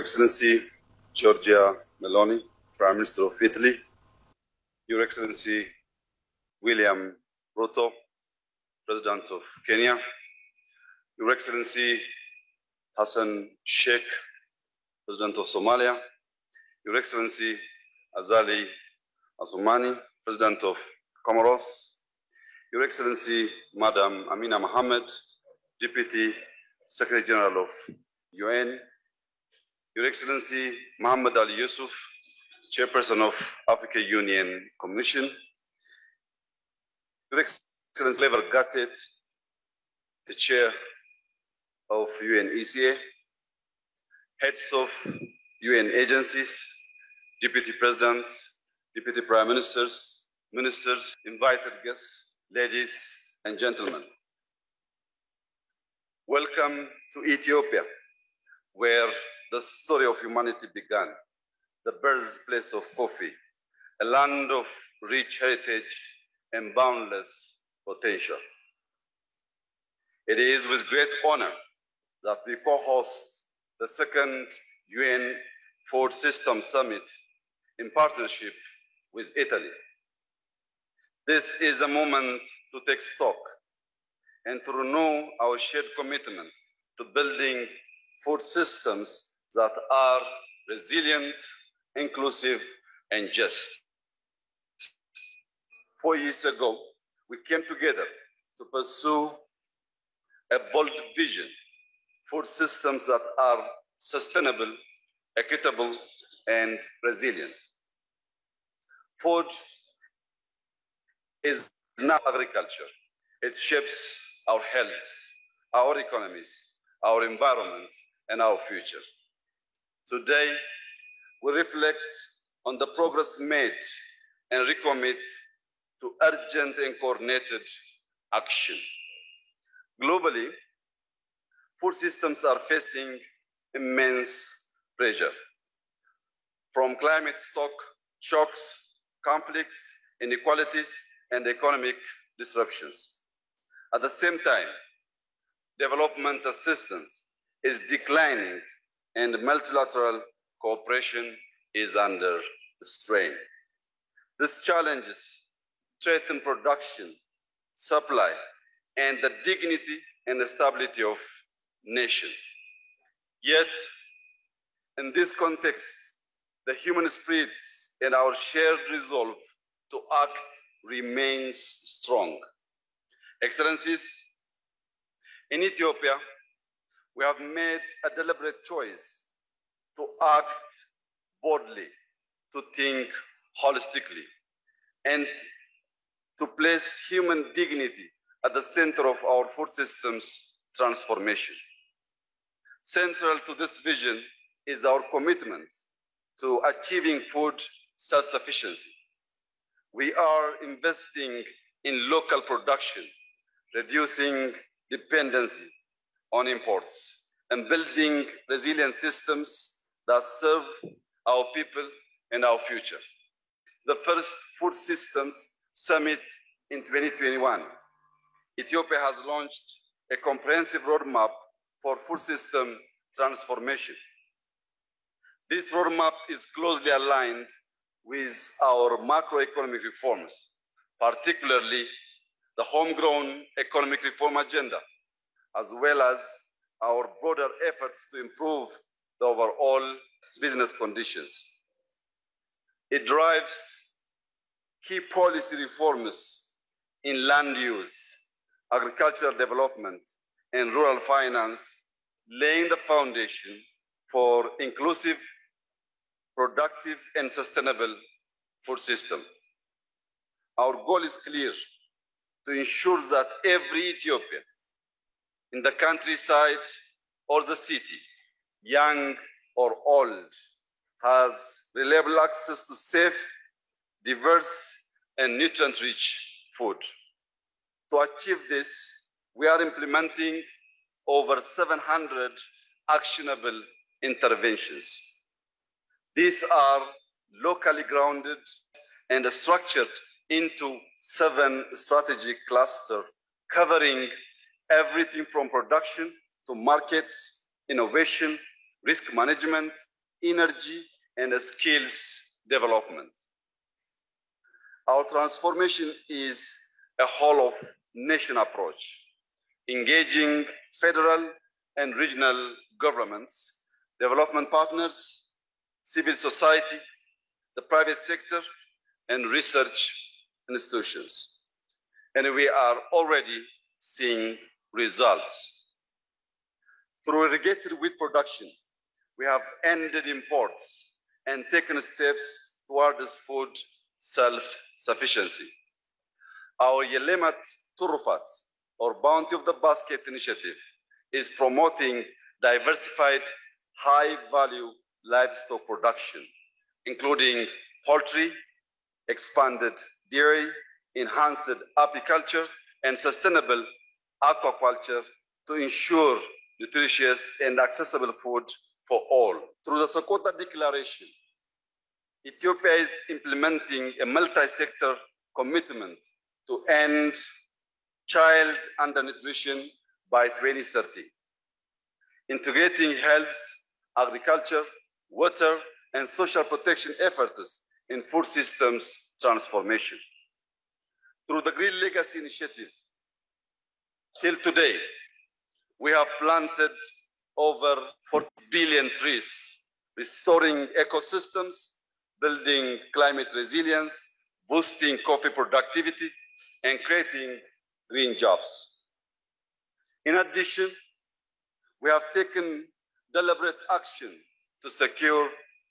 Excellency Giorgia Meloni, Prime Minister of Italy, Your Excellency William Ruto, President of Kenya, Your Excellency Hassan Sheikh, President of Somalia, Your Excellency Azali Assoumani, President of Comoros, Your Excellency Madam Amina Mohammed, Deputy Secretary General of UN, Your Excellency Mohammed Ali Yusuf, Chairperson of Africa Union Commission, Your Excellency Lever Gattet, the Chair of UNECA, heads of UN agencies, Deputy Presidents, Deputy Prime Ministers, Ministers, invited guests, ladies and gentlemen. Welcome to Ethiopia, where the story of humanity began, the birthplace of coffee, a land of rich heritage and boundless potential. It is with great honor that we co-host the second UN Food System Summit in partnership with Italy. This is a moment to take stock and to renew our shared commitment to building food systems that are resilient, inclusive, and just. 4 years ago, we came together to pursue a bold vision, food systems that are sustainable, equitable, and resilient. Food is not agriculture. It shapes our health, our economies, our environment, and our future. Today, we reflect on the progress made and recommit to urgent and coordinated action. Globally, food systems are facing immense pressure from climate shocks, conflicts, inequalities, and economic disruptions. At the same time, development assistance is declining and multilateral cooperation is under strain. These challenges threaten production, supply, and the dignity and stability of nations. Yet, in this context, the human spirit and our shared resolve to act remains strong. Excellencies, in Ethiopia, we have made a deliberate choice to act boldly, to think holistically, and to place human dignity at the center of our food systems transformation. Central to this vision is our commitment to achieving food self-sufficiency. We are investing in local production, reducing dependency on imports, and building resilient systems that serve our people and our future. The first Food Systems Summit in 2021, Ethiopia has launched a comprehensive roadmap for food system transformation. This roadmap is closely aligned with our macroeconomic reforms, particularly the homegrown economic reform agenda, as well as our broader efforts to improve the overall business conditions. It drives key policy reforms in land use, agricultural development, and rural finance, laying the foundation for inclusive, productive, and sustainable food system. Our goal is clear: to ensure that every Ethiopian, in the countryside or the city, young or old, has reliable access to safe, diverse, and nutrient-rich food. To achieve this, we are implementing over 700 actionable interventions. These are locally grounded and structured into 7 strategic clusters, covering everything from production to markets, innovation, risk management, energy, and skills development. Our transformation is a whole-of-nation approach, engaging federal and regional governments, development partners, civil society, the private sector, and research institutions. And we are already seeing results. Through irrigated wheat production, we have ended imports and taken steps towards food self-sufficiency. Our Yelemat Turufat, or Bounty of the Basket initiative, is promoting diversified, high-value livestock production, including poultry, expanded dairy, enhanced apiculture, and sustainable aquaculture to ensure nutritious and accessible food for all. Through the Sokoto Declaration, Ethiopia is implementing a multi-sector commitment to end child undernutrition by 2030, integrating health, agriculture, water, and social protection efforts in food systems transformation. Through the Green Legacy Initiative, till today, we have planted over 40 billion trees, restoring ecosystems, building climate resilience, boosting coffee productivity, and creating green jobs. In addition, we have taken deliberate action to secure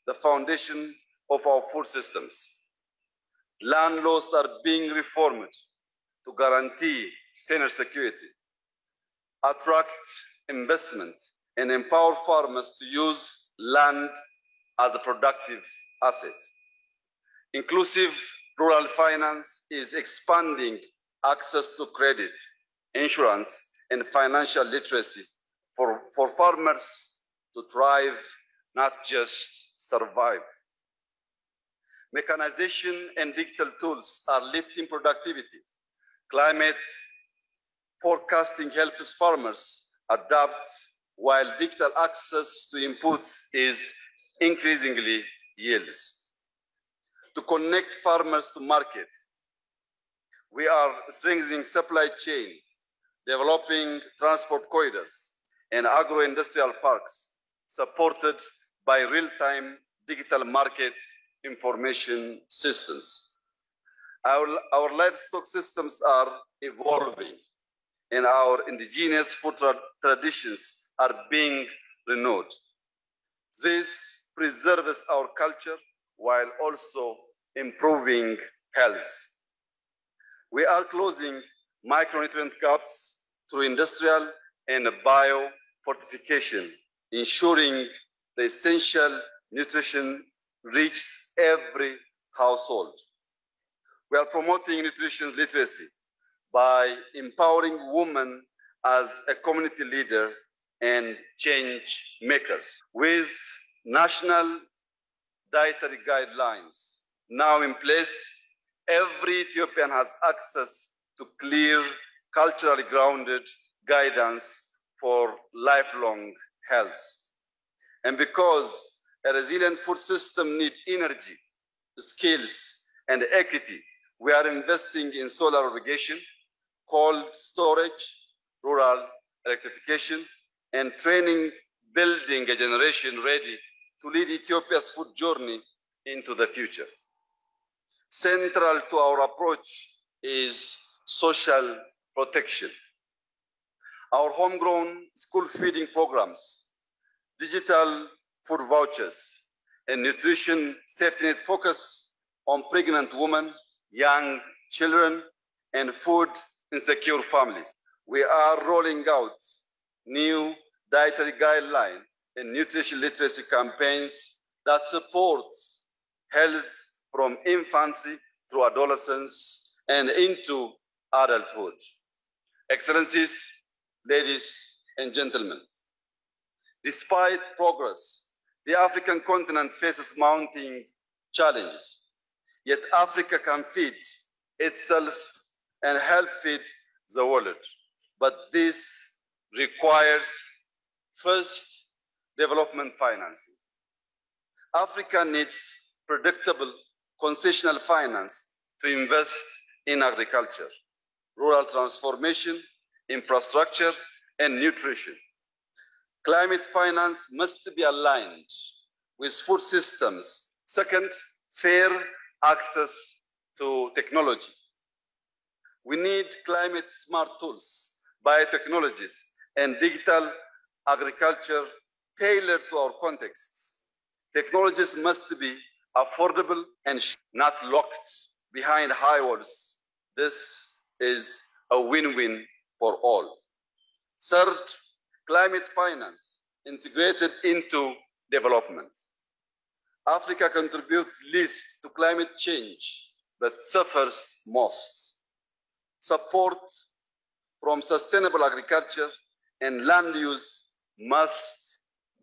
the foundation of our food systems. Land laws are being reformed to guarantee tenure security, attract investment, and empower farmers to use land as a productive asset. Inclusive rural finance is expanding access to credit, insurance, and financial literacy for farmers to thrive, not just survive. Mechanization and digital tools are lifting productivity. Climate forecasting helps farmers adapt, while digital access to inputs is increasingly yields. To connect farmers to market, we are strengthening supply chain, developing transport corridors and agro-industrial parks, supported by real-time digital market information systems. Our livestock systems are evolving, and our indigenous food traditions are being renewed. This preserves our culture while also improving health. We are closing micronutrient gaps through industrial and biofortification, ensuring the essential nutrition reaches every household. We are promoting nutrition literacy by empowering women as a community leader and change makers. With national dietary guidelines now in place, every Ethiopian has access to clear, culturally grounded guidance for lifelong health. And because a resilient food system needs energy, skills, and equity, we are investing in solar irrigation, cold storage, rural electrification, and training, building a generation ready to lead Ethiopia's food journey into the future. Central to our approach is social protection. Our homegrown school feeding programs, digital food vouchers, and nutrition safety net focus on pregnant women, young children, and food insecure families. We are rolling out new dietary guidelines and nutrition literacy campaigns that support health from infancy through adolescence and into adulthood. Excellencies, ladies and gentlemen, despite progress, the African continent faces mounting challenges. Yet Africa can feed itself and help feed the world. But this requires, first, development financing. Africa needs predictable concessional finance to invest in agriculture, rural transformation, infrastructure, and nutrition. Climate finance must be aligned with food systems. Second, fair access to technology. We need climate smart tools, biotechnologies, and digital agriculture tailored to our contexts. Technologies must be affordable and not locked behind high walls. This is a win-win for all. Third, climate finance integrated into development. Africa contributes least to climate change, but suffers most. Support from sustainable agriculture and land use must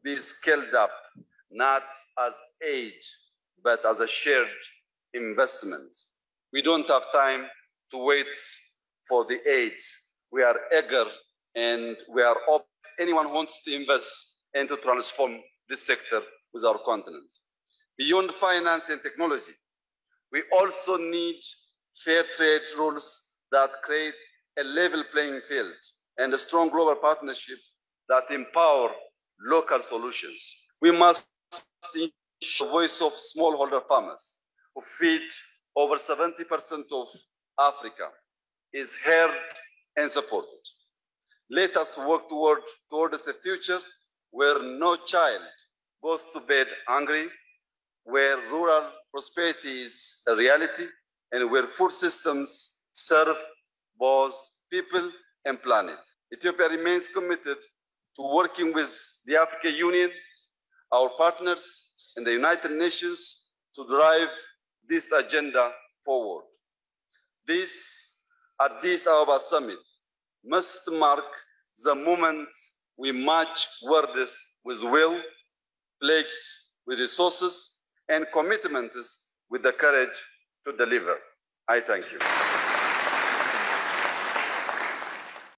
be scaled up, not as aid, but as a shared investment. We don't have time to wait for the aid. We are eager and we are open. Anyone who wants to invest and to transform this sector with our continent. Beyond finance and technology, we also need fair trade rules that create a level playing field and a strong global partnership that empower local solutions. We must ensure the voice of smallholder farmers who feed over 70% of Africa is heard and supported. Let us work towards a future where no child goes to bed hungry, where rural prosperity is a reality, and where food systems serve both people and planet. Ethiopia remains committed to working with the African Union, our partners, and the United Nations to drive this agenda forward. This Addis Ababa summit must mark the moment we match words with will, pledged with resources, and commitments with the courage to deliver. I thank you.